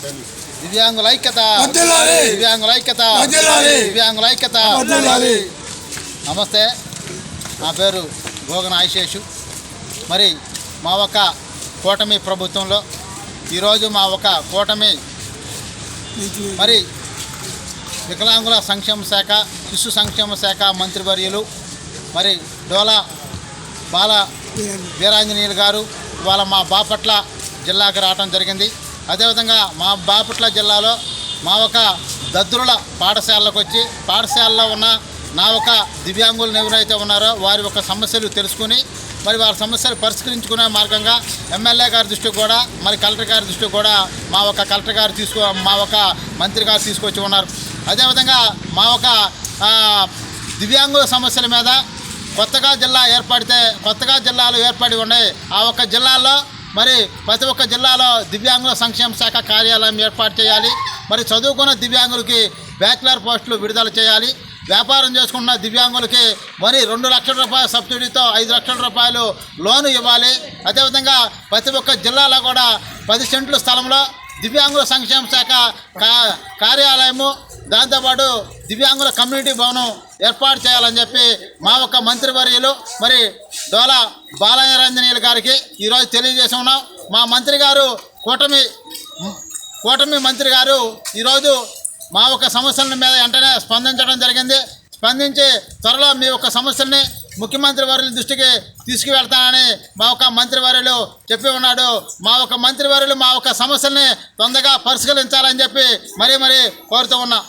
దివ్యాంగుల ఐక్యత, దివ్యాంగుల ఐక్యత, దివ్యాంగుల ఐక్యత. నమస్తే, నా పేరు గోగన ఆశేషు. మరి మా ఒక కూటమి ప్రభుత్వంలో ఈరోజు మా ఒక కూటమి మరి వికలాంగుల సంక్షేమ శాఖ, శిశు సంక్షేమ శాఖ మంత్రివర్యులు మరి డోలా బాల వీరాంజనేయులు గారు ఇవాళ మా బాపట్ల జిల్లాకి రావడం జరిగింది. అదేవిధంగా మా బాపట్ల జిల్లాలో మా ఒక దద్దురుల పాఠశాలకు వచ్చి పాఠశాలలో ఉన్న నా ఒక దివ్యాంగులు ఎవరైతే ఉన్నారో వారి యొక్క సమస్యలు తెలుసుకుని మరి వారి సమస్యలు పరిష్కరించుకునే మార్గంగా ఎమ్మెల్యే గారి దృష్టికి కూడా మరి కలెక్టర్ గారి దృష్టికి కూడా మా ఒక కలెక్టర్ గారు మా ఒక మంత్రి గారు తీసుకొచ్చి ఉన్నారు. అదేవిధంగా మా ఒక దివ్యాంగుల సమస్యల మీద కొత్తగా జిల్లాలు ఏర్పడి ఉన్నాయి. ఆ ఒక్క జిల్లాల్లో మరి ప్రతి ఒక్క జిల్లాలో దివ్యాంగుల సంక్షేమ శాఖ కార్యాలయం ఏర్పాటు చేయాలి. మరి చదువుకున్న దివ్యాంగులకి బ్యాచిలర్ పోస్టులు విడుదల చేయాలి. వ్యాపారం చేసుకున్న దివ్యాంగులకి మరి 2 లక్షల రూపాయల సబ్సిడీతో 5 లక్షల రూపాయలు లోను ఇవ్వాలి. అదేవిధంగా ప్రతి ఒక్క జిల్లాలో కూడా 10 సెంట్ల స్థలంలో దివ్యాంగుల సంక్షేమ శాఖ కార్యాలయము, దాంతోపాటు దివ్యాంగుల కమ్యూనిటీ భవనం ఏర్పాటు చేయాలని చెప్పి మా ఒక మంత్రివర్యులు మరి డోలా బాలవీరాంజనేయులు గారికి ఈరోజు తెలియజేసి ఉన్నాం. మా మంత్రి గారు కూటమి మంత్రి గారు ఈరోజు మా ఒక సమస్యల మీద వెంటనే స్పందించడం జరిగింది. స్పందించి త్వరలో మీ యొక్క సమస్యల్ని ముఖ్యమంత్రి వర్యుల దృష్టికి తీసుకువెళ్తానని మా ఒక మంత్రివర్యులు చెప్పి ఉన్నాడు. మా ఒక మంత్రివర్యులు మా ఒక సమస్యల్ని తొందరగా పరిష్కరించాలని చెప్పి మరీ కోరుతూ ఉన్నాం.